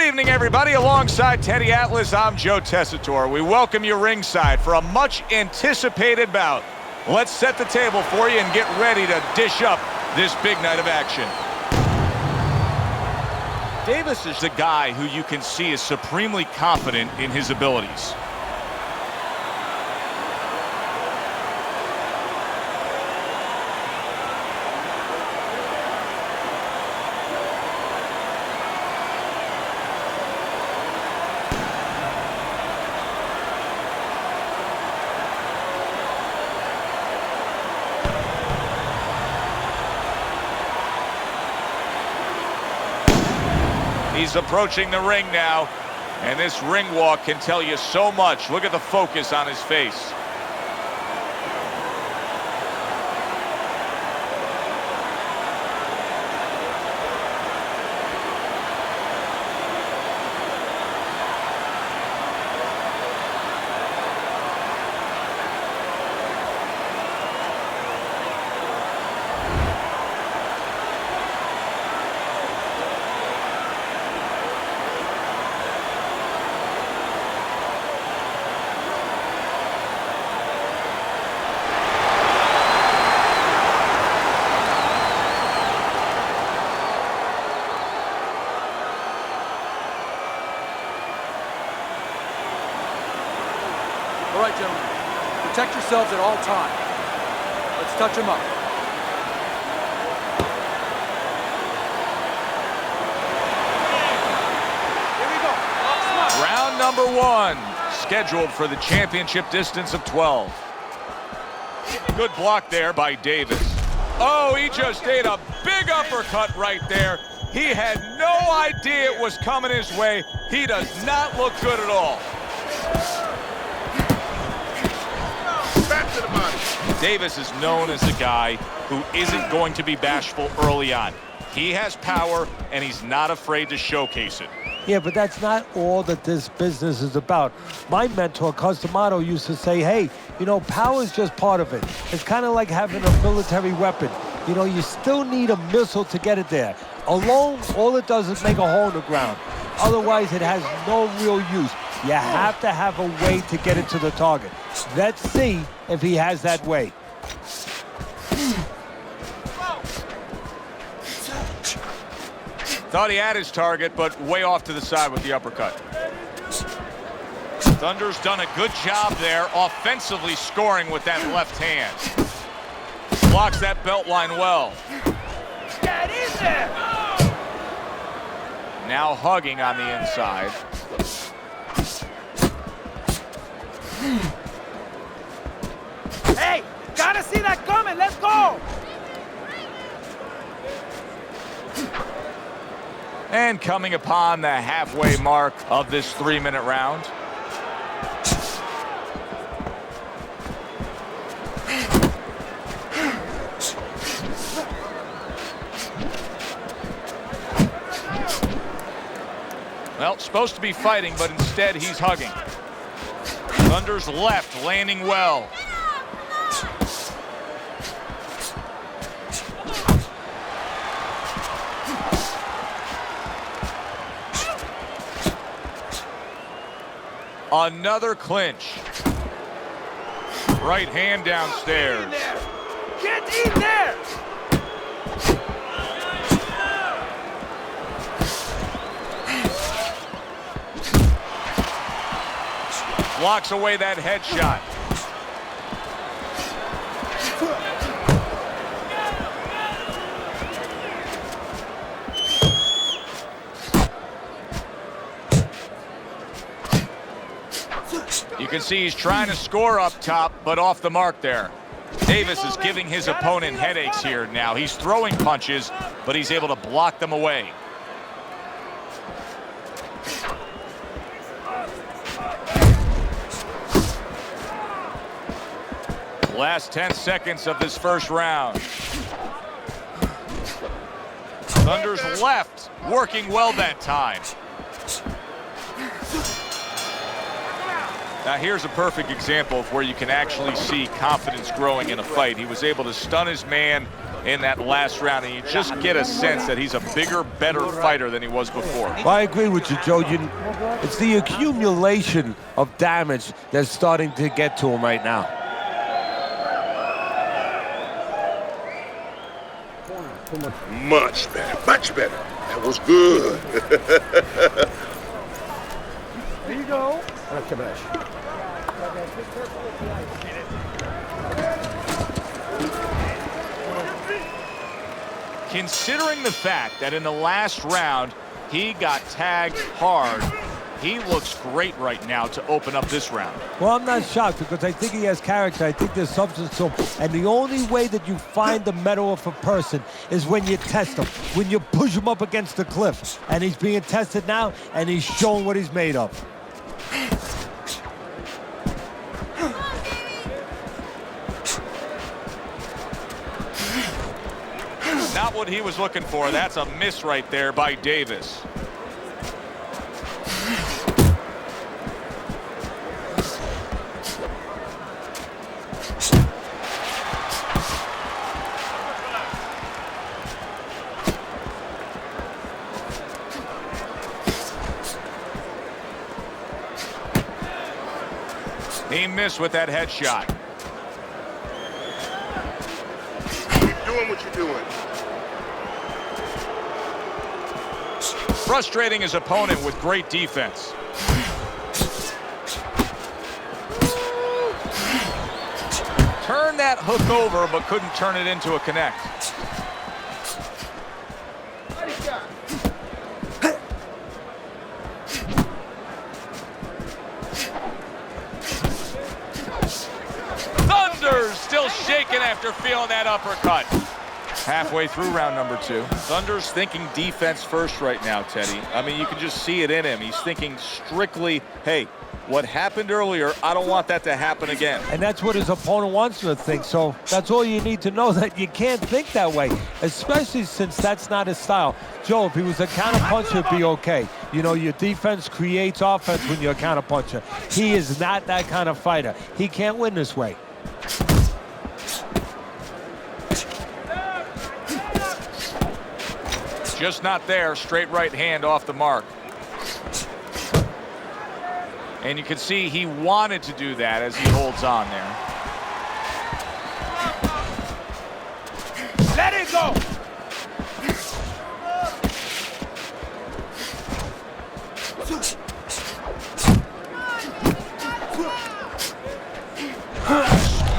evening, everybody. Alongside Teddy Atlas, I'm Joe Tessitore. We welcome you ringside for a much-anticipated bout. Let's set the table for you and get ready to dish up this big night of action. Davis is the guy who you can see is supremely confident in his abilities. He's approaching the ring now, and this ring walk can tell you so much. Look at the focus on his face. All right, gentlemen, protect yourselves at all times. Let's touch them up. Here we go. Round number one, scheduled for the championship distance of 12. Good block there by Davis. Oh, he just ate a big uppercut right there. He had no idea it was coming his way. He does not look good at all. Back to the body. Davis is known as a guy who isn't going to be bashful early on. He has power, and he's not afraid to showcase it. Yeah, but that's not all that this business is about. My mentor, Costamato, used to say, hey, you know, power is just part of it. It's kind of like having a military weapon. You know, you still need a missile to get it there. Alone, all it does is make a hole in the ground. Otherwise, it has no real use. You have to have a way to get it to the target. Let's see if he has that way. Thought he had his target, but way off to the side with the uppercut. Thunder's done a good job there, offensively scoring with that left hand. Blocks that belt line well. Get in there! Now hugging on the inside. Hey, gotta see that coming. Let's go! And coming upon the halfway mark of this 3-minute round. Well, supposed to be fighting, but instead he's hugging. Thunder's left landing well. Another clinch. Right hand downstairs. Get in there! Blocks away that headshot. You can see he's trying to score up top, but off the mark there. Davis is giving his opponent headaches here now. He's throwing punches, but he's able to block them away. Last 10 seconds of this first round. Thunder's left, working well that time. Now here's a perfect example of where you can actually see confidence growing in a fight. He was able to stun his man, in that last round, and you just get a sense that he's a bigger, better fighter than he was before. Well, I agree with you, Joe. It's the accumulation of damage that's starting to get to him right now. Much better, much better. That was good. There you go. Considering the fact that in the last round he got tagged hard, he looks great right now to open up this round. Well, I'm not shocked because I think he has character. I think there's substance to him. And the only way that you find the mettle of a person is when you test him, when you push him up against the cliff. And he's being tested now, and he's showing what he's made of. Not what he was looking for. That's a miss right there by Davis. He missed with that headshot. Keep doing what you're doing. Frustrating his opponent with great defense. Turned that hook over, but couldn't turn it into a connect. Thunder's still shaking after feeling that uppercut. Halfway through round number 2. Thunder's thinking defense first right now, Teddy. I mean, you can just see it in him. He's thinking strictly, hey, what happened earlier, I don't want that to happen again. And that's what his opponent wants him to think. So that's all you need to know, that you can't think that way, especially since that's not his style. Joe, if he was a counterpuncher, it'd be okay. You know, your defense creates offense when you're a counterpuncher. He is not that kind of fighter. He can't win this way. Just not there. Straight right hand off the mark. And you can see he wanted to do that as he holds on there. Let it go.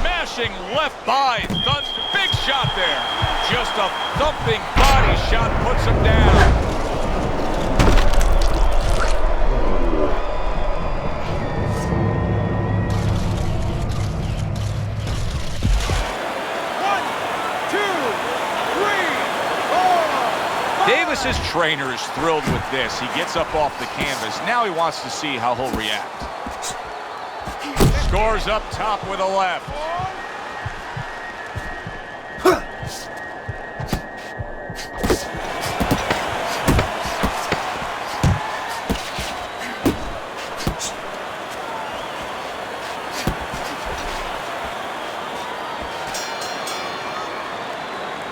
Smashing left by Thunder. Big shot there. Just a thumping body shot puts him down. Davis's trainer is thrilled with this. He gets up off the canvas. Now he wants to see how he'll react. Scores up top with a left.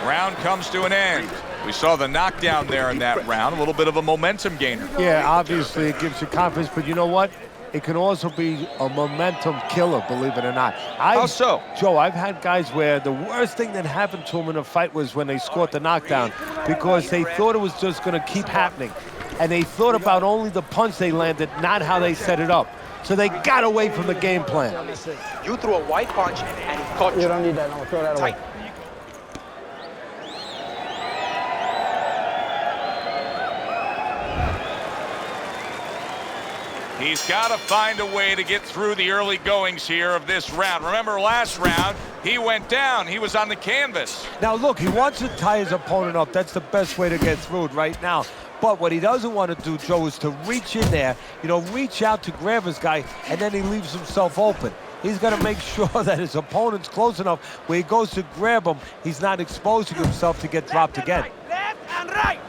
Round comes to an end. We saw the knockdown there in that round, a little bit of a momentum gainer. Yeah, obviously it gives you confidence, but you know what? It can also be a momentum killer, believe it or not. How so? Joe, I've had guys where the worst thing that happened to them in a fight was when they scored the knockdown, because they thought it was just going to keep happening. And they thought about only the punch they landed, not how they set it up. So they got away from the game plan. You threw a white punch and he caught you. You don't need that. No, throw that away. He's got to find a way to get through the early goings here of this round. Remember last round, he went down. He was on the canvas. Now, look, he wants to tie his opponent up. That's the best way to get through it right now. But what he doesn't want to do, Joe, is to reach in there, you know, reach out to grab his guy, and then he leaves himself open. He's got to make sure that his opponent's close enough where he goes to grab him, he's not exposing himself to get dropped again. Left and right.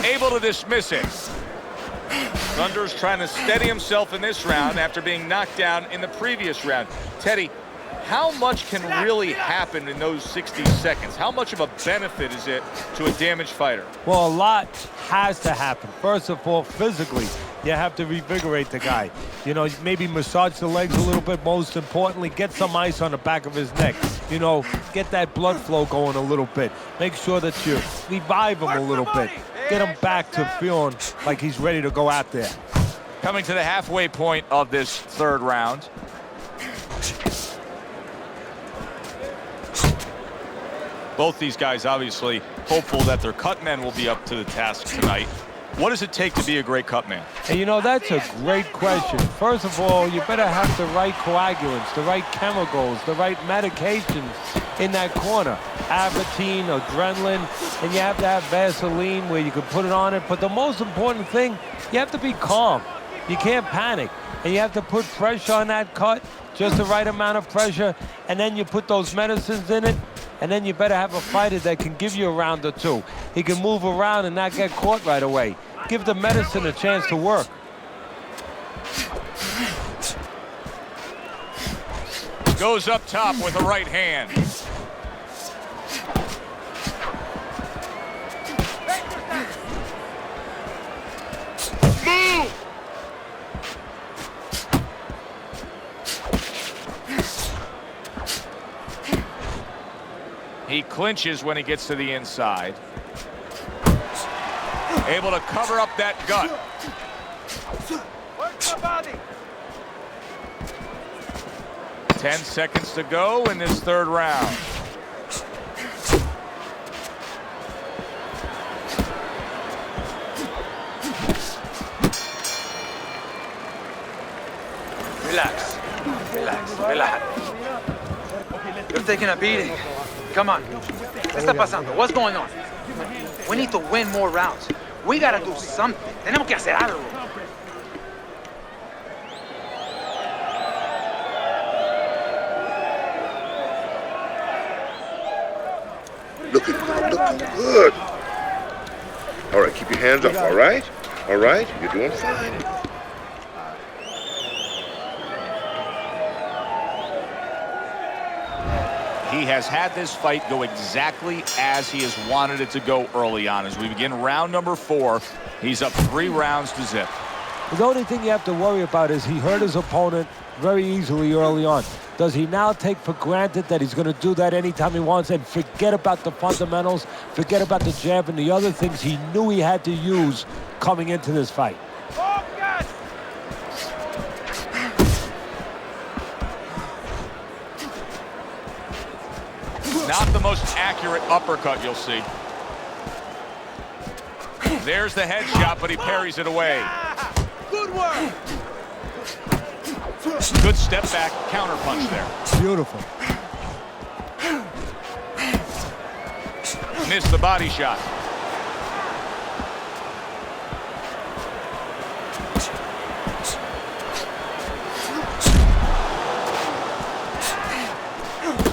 able to dismiss it. Thunder's trying to steady himself in this round after being knocked down in the previous round. Teddy, how much can really happen in those 60 seconds? How much of a benefit is it to a damaged fighter? Well, a lot has to happen. First of all, physically, you have to revigorate the guy. You know, maybe massage the legs a little bit. Most importantly, get some ice on the back of his neck. You know, get that blood flow going a little bit. Make sure that you revive him a little bit. Get him back to feeling like he's ready to go out there. Coming to the halfway point of this third round. Both these guys obviously hopeful that their cut men will be up to the task tonight. What does it take to be a great cut man? And you know, that's a great question. First of all, you better have the right coagulants, the right chemicals, the right medications in that corner. Avatine, adrenaline, and you have to have Vaseline where you can put it on it. But the most important thing, you have to be calm. You can't panic. And you have to put pressure on that cut, just the right amount of pressure, and then you put those medicines in it, and then you better have a fighter that can give you a round or two. He can move around and not get caught right away. Give the medicine a chance to work. Goes up top with a right hand. Move! He clinches when he gets to the inside. Able to cover up that gut. Work the body. 10 seconds to go in this third round. Relax. Relax. Relax. You're taking a beating. Come on. ¿Qué está pasando? What's going on? We need to win more rounds. We gotta do something. Tenemos que hacer algo. Looking good, looking good. All right, keep your hands up, all right? All right, you're doing fine. He has had this fight go exactly as he has wanted it to go early on. As we begin round number 4, he's up 3 rounds to zip. The only thing you have to worry about is he hurt his opponent very easily early on. Does he now take for granted that he's going to do that anytime he wants and forget about the fundamentals, forget about the jab and the other things he knew he had to use coming into this fight? Not the most accurate uppercut you'll see. There's the headshot, but he parries it away. Good work. Good step back counter punch there. Beautiful. Missed the body shot.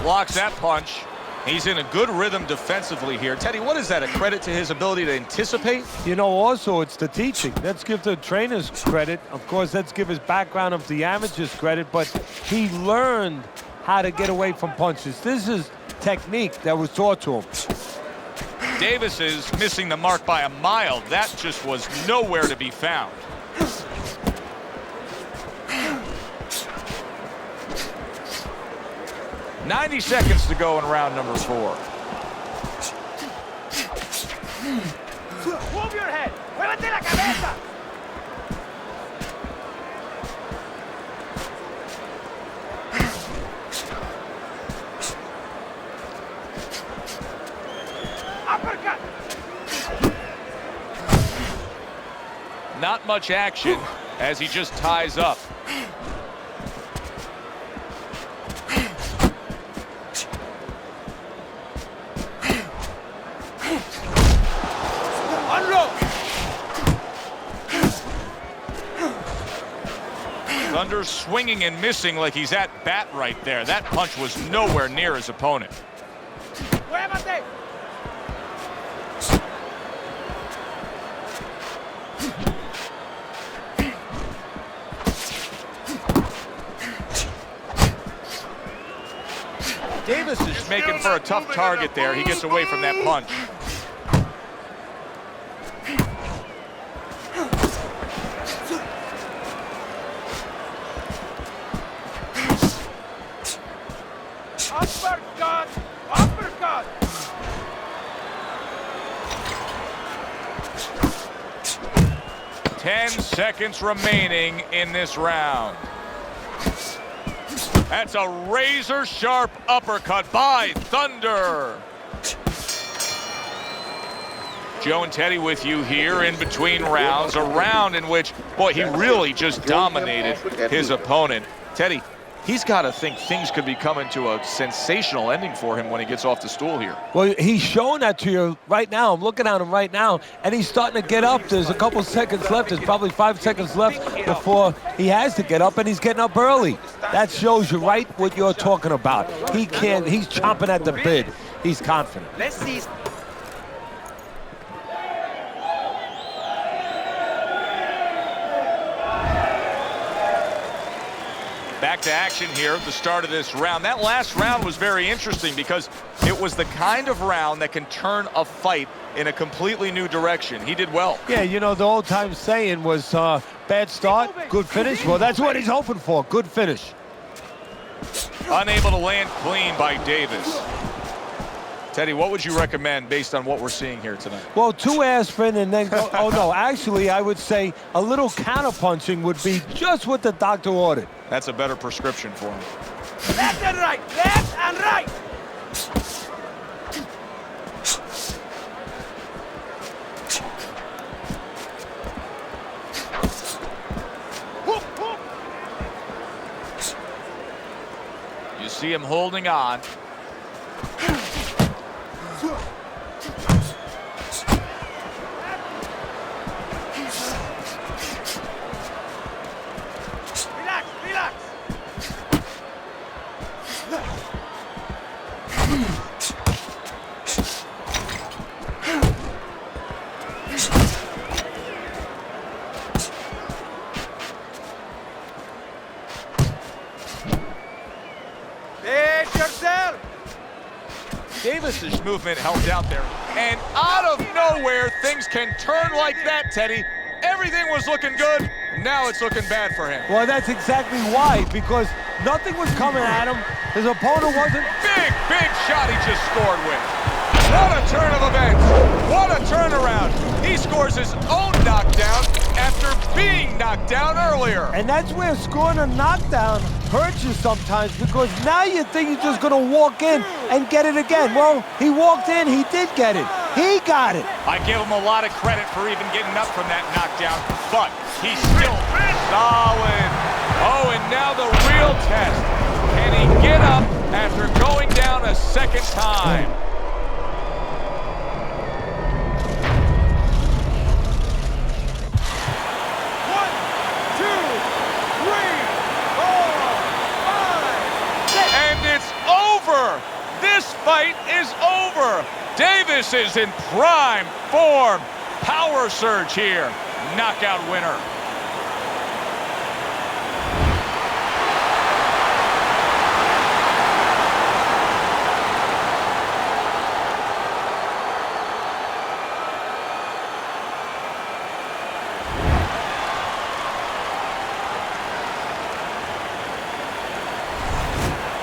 Blocks that punch. He's in a good rhythm defensively here. Teddy, what is that? A credit to his ability to anticipate? You know, also, it's the teaching. Let's give the trainers credit. Of course, let's give his background of the amateurs credit, but he learned how to get away from punches. This is technique that was taught to him. Davis is missing the mark by a mile. That just was nowhere to be found. "90 seconds to go in round number 4. Move your head. Muévete la cabeza. Uppercut. Not much action as he just ties up. Thunder swinging and missing like he's at bat right there. That punch was nowhere near his opponent. He's making for a tough target there. He gets away from that punch. Uppercut! Uppercut! 10 seconds remaining in this round. That's a razor-sharp uppercut by Thunder. Joe and Teddy with you here in between rounds. A round in which, boy, he really just dominated his opponent. Teddy, he's got to think things could be coming to a sensational ending for him when he gets off the stool here. Well, he's showing that to you right now. I'm looking at him right now, and he's starting to get up. There's a couple seconds left. There's probably 5 seconds left before he has to get up, and he's getting up early. That shows you right what you're talking about. He's chomping at the bit. He's confident. Let's see. Back to action here at the start of this round. That last round was very interesting because it was the kind of round that can turn a fight in a completely new direction. He did well. Yeah, you know, the old-time saying was bad start, good finish. Well, that's what he's hoping for, good finish. Unable to land clean by Davis. Teddy, what would you recommend based on what we're seeing here tonight? Well, 2 aspirin and then go, oh no, actually I would say a little counterpunching would be just what the doctor ordered. That's a better prescription for him. Left and right! Left and right! You see him holding on. Relax, relax! Pace yourself! Davis's movement helped out there. And out of nowhere, things can turn like that, Teddy. Everything was looking good. Now it's looking bad for him. Well, that's exactly why, because nothing was coming at him. His opponent wasn't. Big shot he just scored with. What a turn of events. What a turnaround. He scores his own knockdown after being knocked down earlier. And that's where scoring a knockdown hurts you sometimes, because now you think you're just going to walk in and get it again. Well, he walked in, he did get it. He got it. I give him a lot of credit for even getting up from that knockdown, but he's still solid. Oh, and now the real test. Can he get up after going down a second time? This fight is over. Davis is in prime form. Power surge here. Knockout winner.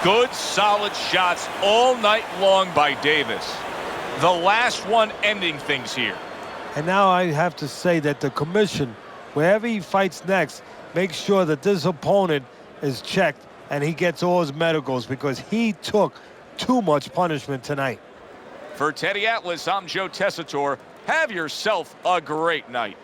Good, solid shots all night long by Davis. The last one ending things here. And now I have to say that the commission, wherever he fights next, makes sure that this opponent is checked and he gets all his medicals, because he took too much punishment tonight. For Teddy Atlas, I'm Joe Tessitore. Have yourself a great night.